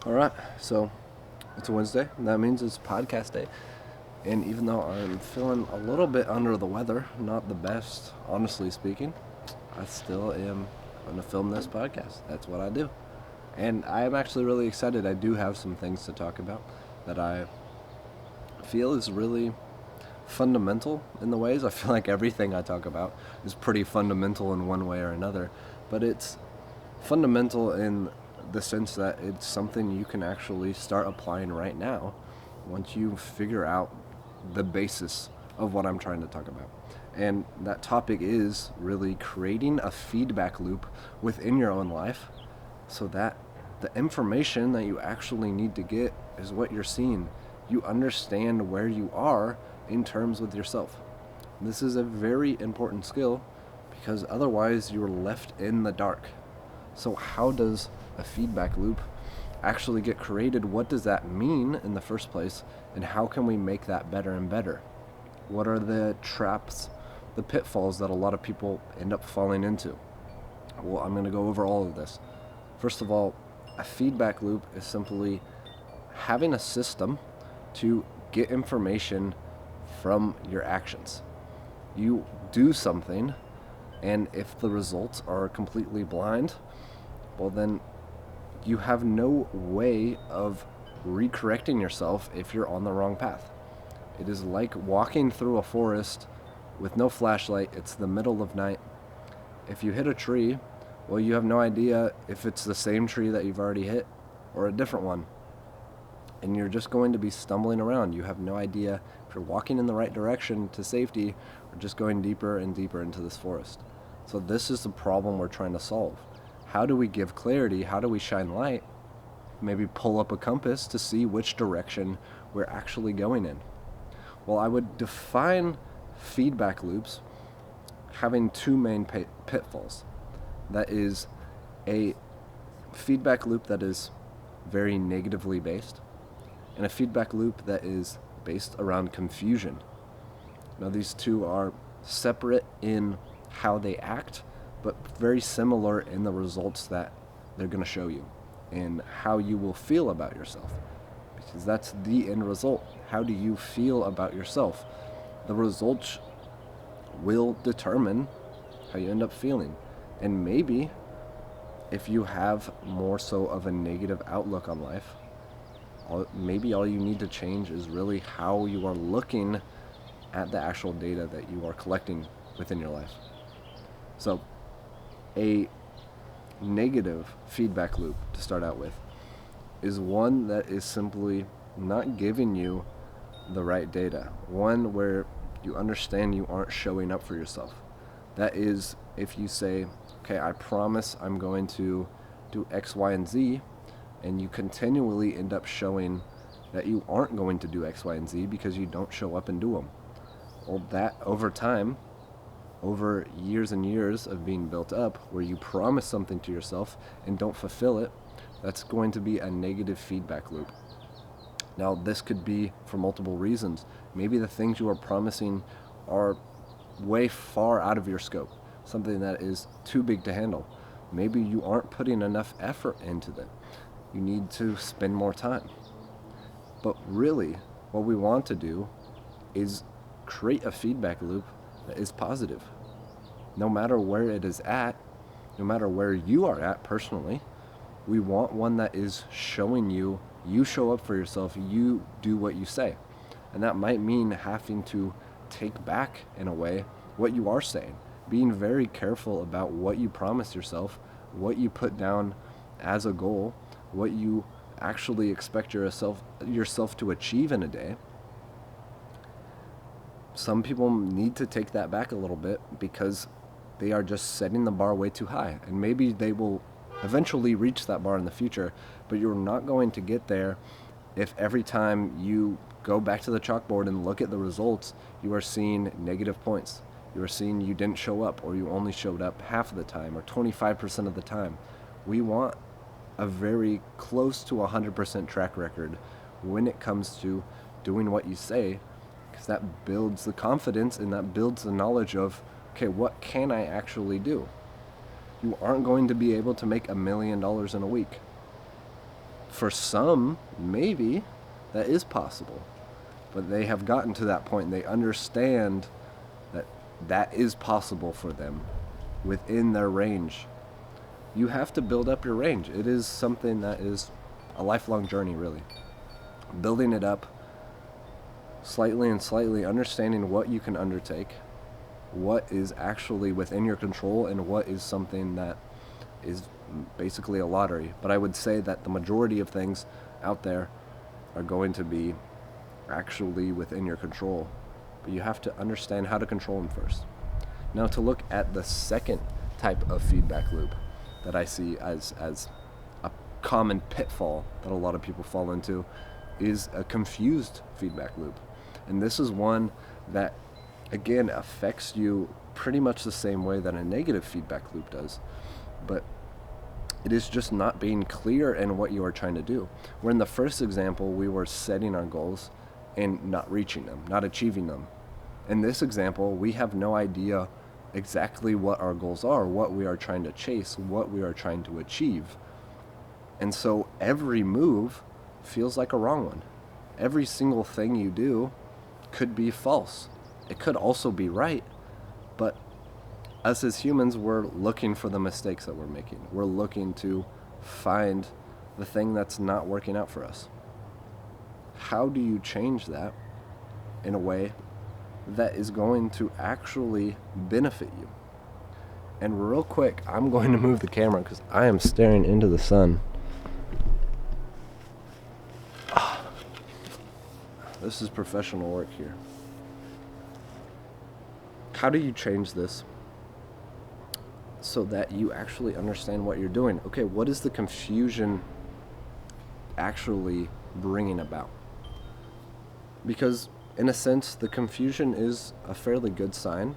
All right, so it's a Wednesday, and that means it's podcast day. And even though I'm feeling a little bit under the weather, not the best, honestly speaking, I still am going to film this podcast. That's what I do. And I am actually really excited. I do have some things to talk about that I feel is really fundamental in the ways. I feel like everything I talk about is pretty fundamental in one way or another, but it's fundamental in the sense that it's something you can actually start applying right now once you figure out the basis of what I'm trying to talk about. And that topic is really creating a feedback loop within your own life so that the information that you actually need to get is what you're seeing. You understand where you are in terms with yourself. This is a very important skill because otherwise you're left in the dark. So how does a feedback loop actually get created? What does that mean in the first place? And how can we make that better and better? What are the traps, the pitfalls that a lot of people end up falling into? Well, I'm going to go over all of this. First of all, a feedback loop is simply having a system to get information from your actions. You do something, and if the results are completely blind, well, then you have no way of recorrecting yourself if you're on the wrong path. It is like walking through a forest with no flashlight. It's the middle of night. If you hit a tree, well, you have no idea if it's the same tree that you've already hit or a different one. And you're just going to be stumbling around. You have no idea if you're walking in the right direction to safety or just going deeper and deeper into this forest. So this is the problem we're trying to solve. How do we give clarity? How do we shine light? Maybe pull up a compass to see which direction we're actually going in. Well, I would define feedback loops having two main pitfalls. That is a feedback loop that is very negatively based, and a feedback loop that is based around confusion. Now, these two are separate in how they act, but very similar in the results that they're going to show you and how you will feel about yourself, because that's the end result. How do you feel about yourself? The results will determine how you end up feeling. And maybe if you have more so of a negative outlook on life, maybe all you need to change is really how you are looking at the actual data that you are collecting within your life. So a negative feedback loop, to start out with, is one that is simply not giving you the right data. One where you understand you aren't showing up for yourself. That is, if you say, okay, I promise I'm going to do X, Y, and Z, and you continually end up showing that you aren't going to do X, Y, and Z because you don't show up and do them. Well, that over time, over years and years of being built up, where you promise something to yourself and don't fulfill it, that's going to be a negative feedback loop. Now, this could be for multiple reasons. Maybe the things you are promising are way far out of your scope, something that is too big to handle. Maybe you aren't putting enough effort into them. You need to spend more time. But really, what we want to do is create a feedback loop that is positive. No matter where it is at, no matter where you are at personally, we want one that is showing you show up for yourself, you do what you say. And that might mean having to take back, in a way, what you are saying. Being very careful about what you promise yourself, what you put down as a goal, what you actually expect yourself to achieve in a day. Some people need to take that back a little bit because they are just setting the bar way too high. And maybe they will eventually reach that bar in the future, but you're not going to get there if every time you go back to the chalkboard and look at the results, you are seeing negative points. You are seeing you didn't show up, or you only showed up half of the time, or 25% of the time. We want a very close to 100% track record when it comes to doing what you say, because that builds the confidence and that builds the knowledge of, okay, what can I actually do? You aren't going to be able to make $1 million in a week. For some, maybe that is possible, but they have gotten to that point. They understand that that is possible for them within their range. You have to build up your range. It is something that is a lifelong journey, really. Building it up slightly and slightly, understanding what you can undertake, what is actually within your control, and what is something that is basically a lottery. But I would say that the majority of things out there are going to be actually within your control. But you have to understand how to control them first. Now, to look at the second type of feedback loop that I see as a common pitfall that a lot of people fall into is a confused feedback loop. And this is one that, again, affects you pretty much the same way that a negative feedback loop does. But it is just not being clear in what you are trying to do. Where in the first example, we were setting our goals and not reaching them, not achieving them. In this example, we have no idea exactly what our goals are, what we are trying to chase, what we are trying to achieve. And so every move feels like a wrong one. Every single thing you do could be false. It could also be right, but us as humans, we're looking for the mistakes that we're making. We're looking to find the thing that's not working out for us. How do you change that in a way that is going to actually benefit you? And real quick, I'm going to move the camera because I am staring into the sun. This is professional work here. How do you change this so that you actually understand what you're doing? Okay, what is the confusion actually bringing about? Because in a sense, the confusion is a fairly good sign.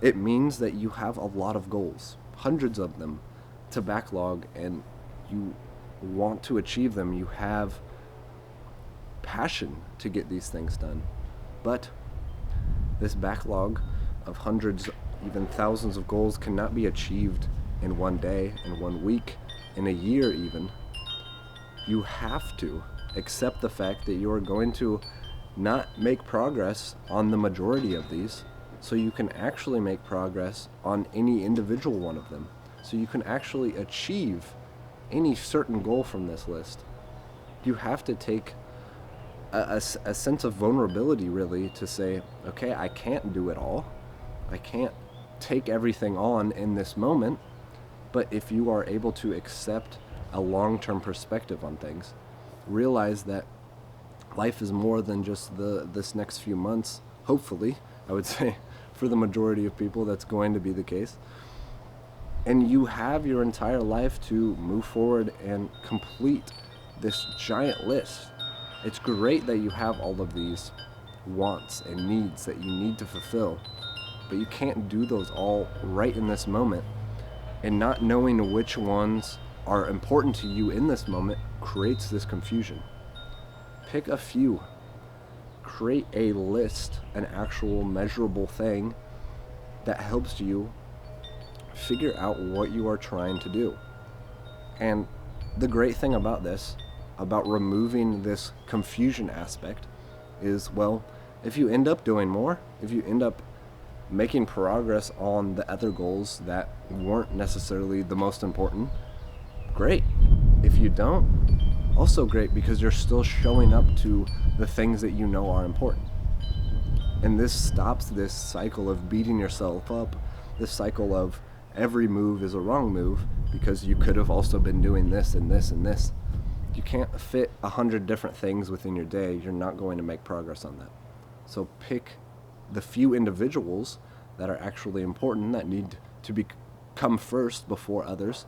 It means that you have a lot of goals, hundreds of them, to backlog, and you want to achieve them. You have passion to get these things done. But this backlog of hundreds, even thousands of goals cannot be achieved in one day, in 1 week, in a year even. You have to accept the fact that you are going to not make progress on the majority of these, so you can actually make progress on any individual one of them. So you can actually achieve any certain goal from this list. You have to take a sense of vulnerability, really, to say, okay, I can't do it all. I can't take everything on in this moment. But if you are able to accept a long-term perspective on things, realize that life is more than just this next few months. Hopefully, I would say, for the majority of people, that's going to be the case. And you have your entire life to move forward and complete this giant list. It's great that you have all of these wants and needs that you need to fulfill, but you can't do those all right in this moment. And not knowing which ones are important to you in this moment creates this confusion. Pick a few. Create a list, an actual measurable thing that helps you figure out what you are trying to do. And the great thing about this, about removing this confusion aspect, is, well, if you end up doing more, if you end up making progress on the other goals that weren't necessarily the most important, great. If you don't, also great, because you're still showing up to the things that you know are important. And this stops this cycle of beating yourself up, this cycle of every move is a wrong move because you could have also been doing this and this and this. You can't fit 100 different things within your day. You're not going to make progress on that. So pick the few individuals that are actually important, that need to come first before others,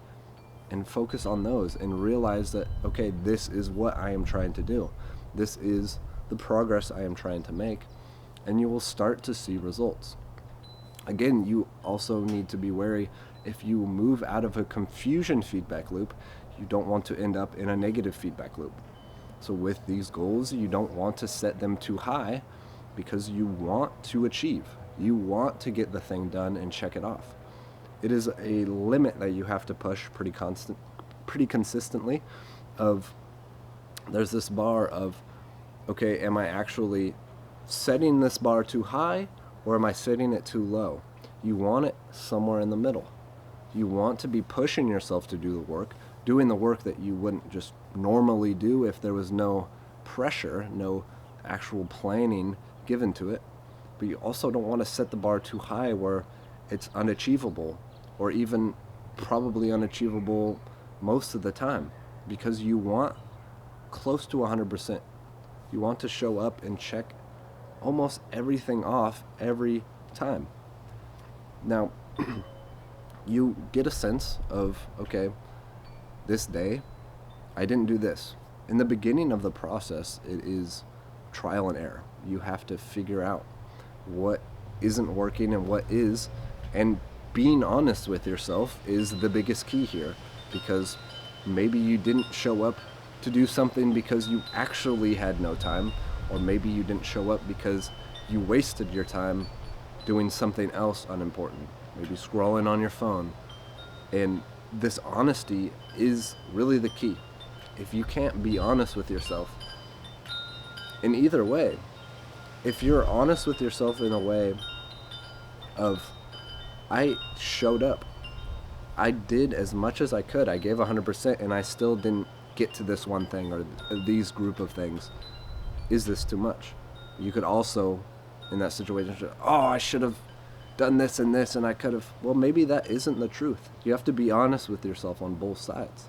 and focus on those and realize that, okay, this is what I am trying to do. This is the progress I am trying to make, and you will start to see results. Again, you also need to be wary. If you move out of a confusion feedback loop, you don't want to end up in a negative feedback loop. So with these goals, you don't want to set them too high because you want to achieve. You want to get the thing done and check it off. It is a limit that you have to push pretty consistently of there's this bar of, okay, am I actually setting this bar too high or am I setting it too low? You want it somewhere in the middle. You want to be pushing yourself to do the work, doing the work that you wouldn't just normally do if there was no pressure, no actual planning given to it. But you also don't want to set the bar too high where it's unachievable, or even probably unachievable most of the time, because you want close to 100%. You want to show up and check almost everything off every time. Now, you get a sense of, okay, this day, I didn't do this. In the beginning of the process, it is trial and error. You have to figure out what isn't working and what is, and being honest with yourself is the biggest key here, because maybe you didn't show up to do something because you actually had no time, or maybe you didn't show up because you wasted your time doing something else unimportant, maybe scrolling on your phone. And this honesty is really the key. If you can't be honest with yourself in either way, if you're honest with yourself in a way of, I showed up, I did as much as I could, I gave 100%, and I still didn't get to this one thing or these group of things, is this too much? You could also, in that situation, oh, I should have done this and this, and I could have. Well, maybe that isn't the truth. You have to be honest with yourself on both sides.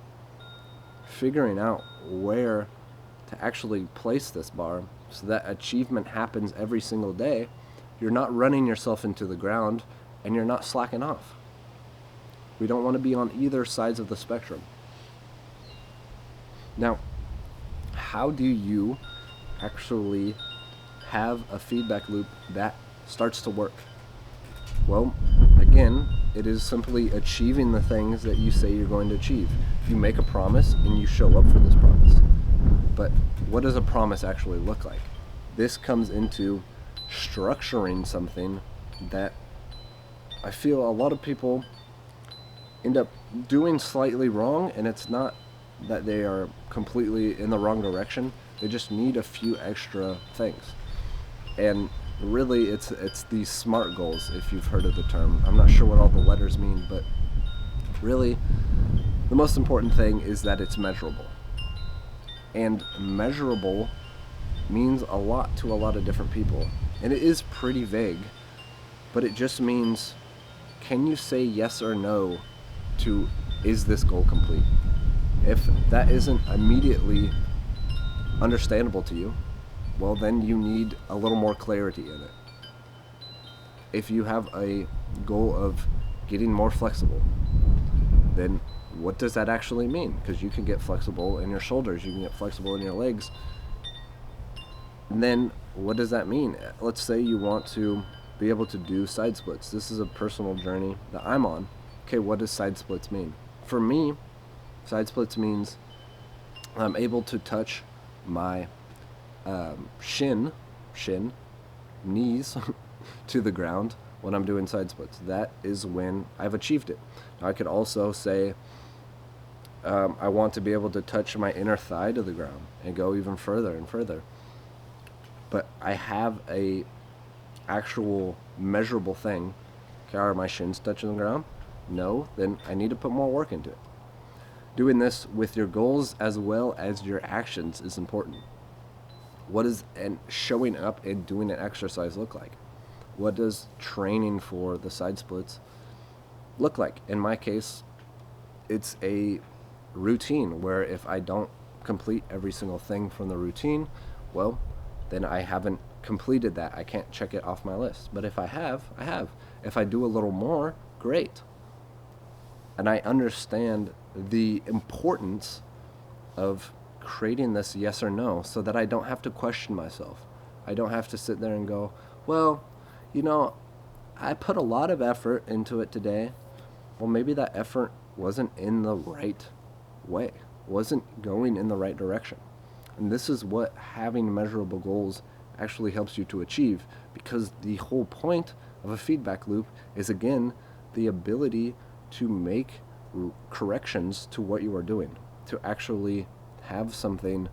Figuring out where to actually place this bar so that achievement happens every single day. You're not running yourself into the ground, and you're not slacking off. We don't want to be on either sides of the spectrum. Now, how do you actually have a feedback loop that starts to work? Well, again, it is simply achieving the things that you say you're going to achieve. You make a promise and you show up for this promise. But what does a promise actually look like? This comes into structuring something that I feel a lot of people end up doing slightly wrong, and it's not that they are completely in the wrong direction. They just need a few extra things. And really, it's these SMART goals, if you've heard of the term. I'm not sure what all the letters mean, but really, the most important thing is that it's measurable. And measurable means a lot to a lot of different people. And it is pretty vague, but it just means, can you say yes or no to, is this goal complete? If that isn't immediately understandable to you, well, then you need a little more clarity in it. If you have a goal of getting more flexible, then what does that actually mean? Because you can get flexible in your shoulders, you can get flexible in your legs. And then what does that mean? Let's say you want to be able to do side splits. This is a personal journey that I'm on. Okay, what does side splits mean? For me, side splits means I'm able to touch my knees to the ground when I'm doing side splits. That is when I've achieved it. I could also say I want to be able to touch my inner thigh to the ground and go even further and further. But I have a actual measurable thing. Okay, are my shins touching the ground? No, then I need to put more work into it. Doing this with your goals as well as your actions is important. What does and showing up and doing an exercise look like? What does training for the side splits look like? In my case, it's a routine where if I don't complete every single thing from the routine, well, then I haven't completed that. I can't check it off my list. But if I have, I have. If I do a little more, great. And I understand the importance of creating this yes or no so that I don't have to question myself. I don't have to sit there and go, well, I put a lot of effort into it today. Well, maybe that effort wasn't in the right way, wasn't going in the right direction. And this is what having measurable goals actually helps you to achieve, because the whole point of a feedback loop is, again, the ability to make corrections to what you are doing, to actually have something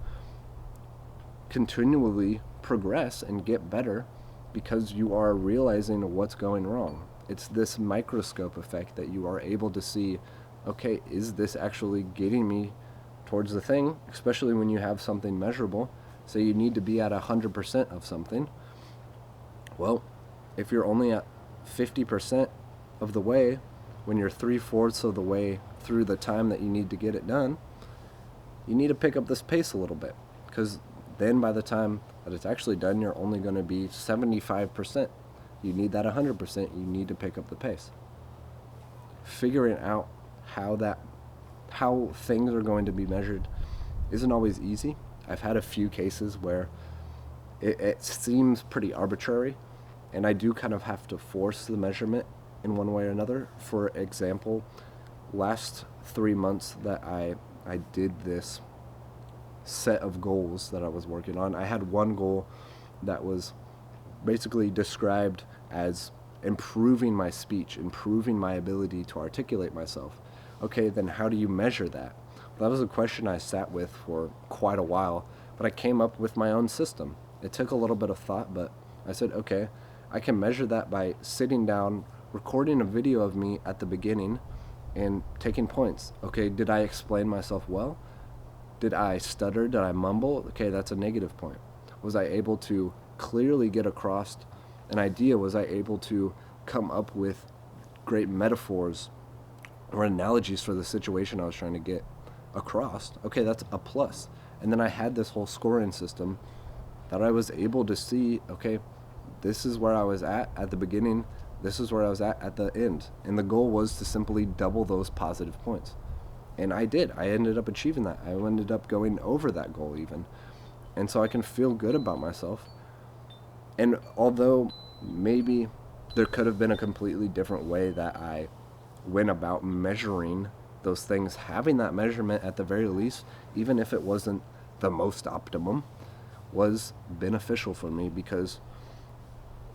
continually progress and get better because you are realizing what's going wrong. It's this microscope effect that you are able to see, okay, is this actually getting me towards the thing, especially when you have something measurable. So you need to be at 100% of something. Well, if you're only at 50% of the way when you're 3/4 of the way through the time that you need to get it done, you need to pick up this pace a little bit, because then by the time that it's actually done, you're only going to be 75%. You need that 100%. You need to pick up the pace. Figuring out how things are going to be measured isn't always easy. I've had a few cases where it seems pretty arbitrary, and I do kind of have to force the measurement in one way or another. For example, last 3 months that I did this set of goals that I was working on, I had one goal that was basically described as improving my speech, improving my ability to articulate myself. Okay, then how do you measure that? That was a question I sat with for quite a while, but I came up with my own system. It took a little bit of thought, but I said, okay, I can measure that by sitting down, recording a video of me at the beginning, and taking points. Okay, did I explain myself well? Did I stutter? Did I mumble? Okay, that's a negative point. Was I able to clearly get across an idea? Was I able to come up with great metaphors or analogies for the situation I was trying to get across? Okay, that's a plus. And then I had this whole scoring system that I was able to see, okay, this is where I was at the beginning, this is where I was at the end. And the goal was to simply double those positive points. And I did. I ended up achieving that. I ended up going over that goal even. And so I can feel good about myself. And although maybe there could have been a completely different way that I went about measuring those things, having that measurement at the very least, even if it wasn't the most optimum, was beneficial for me, because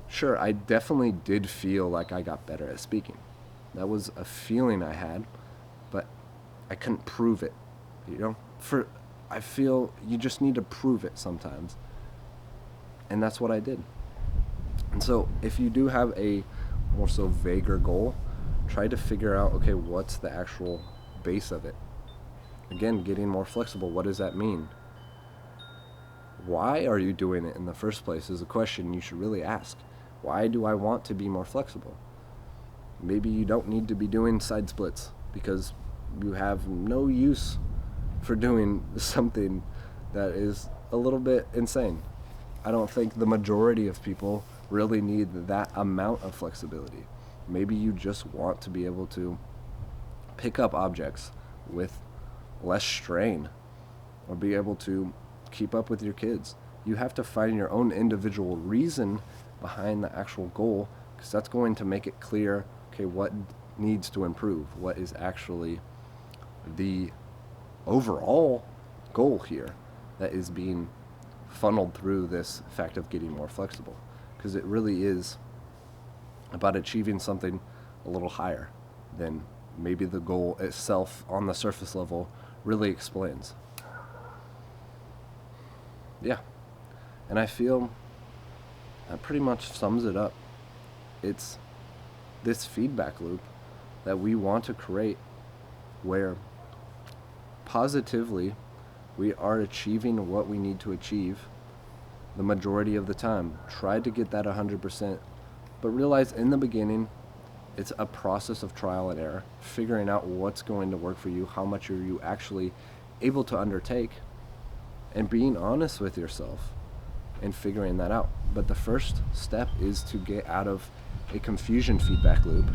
sure, I definitely did feel like I got better at speaking. That was a feeling I had, but I couldn't prove it, I feel you just need to prove it sometimes. And that's what I did. And so if you do have a more so vaguer goal, try to figure out, okay, what's the actual base of it? Again, getting more flexible. What does that mean? Why are you doing it in the first place is a question you should really ask. Why do I want to be more flexible? Maybe you don't need to be doing side splits because you have no use for doing something that is a little bit insane. I don't think the majority of people really need that amount of flexibility. Maybe you just want to be able to pick up objects with less strain, or be able to keep up with your kids. You have to find your own individual reason behind the actual goal, because that's going to make it clear, okay, what needs to improve, what is actually the overall goal here that is being funneled through this fact of getting more flexible. Because it really is about achieving something a little higher than maybe the goal itself on the surface level really explains. Yeah. And I feel that pretty much sums it up. It's this feedback loop that we want to create where positively we are achieving what we need to achieve the majority of the time. Try to get that 100%, but realize in the beginning it's a process of trial and error, figuring out what's going to work for you, how much are you actually able to undertake, and being honest with yourself and figuring that out. But the first step is to get out of a confusion feedback loop,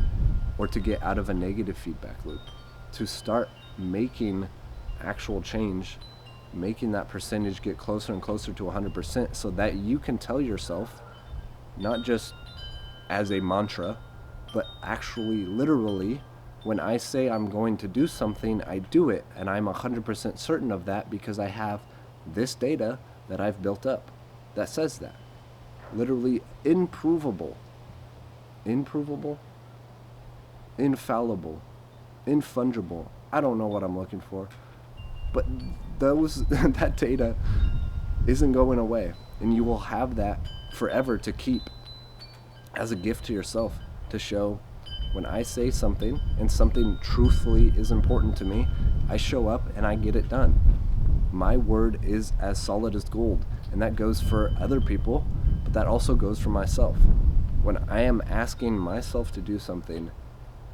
or to get out of a negative feedback loop, to start making actual change, making that percentage get closer and closer to 100%, so that you can tell yourself, not just as a mantra, but actually literally, when I say I'm going to do something, I do it, and I'm 100% certain of that because I have this data that I've built up that says that. Literally improvable, infallible, infungible. I don't know what I'm looking for, but that data isn't going away, and you will have that forever to keep as a gift to yourself, to show when I say something and something truthfully is important to me, I show up and I get it done. My word is as solid as gold, and that goes for other people, but that also goes for myself. When I am asking myself to do something,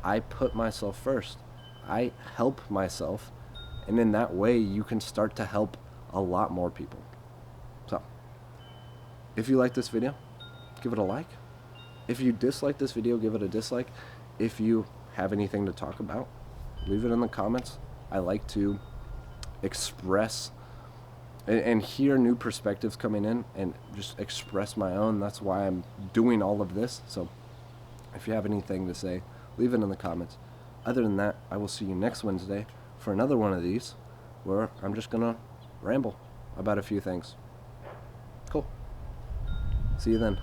I put myself first. I help myself, and in that way you can start to help a lot more people. So, if you like this video, give it a like. If you dislike this video, give it a dislike. If you have anything to talk about, leave it in the comments. I like to express and hear new perspectives coming in and just express my own. That's why I'm doing all of this. So if you have anything to say, leave it in the comments. Other than that, I will see you next Wednesday for another one of these where I'm just going to ramble about a few things. Cool. See you then.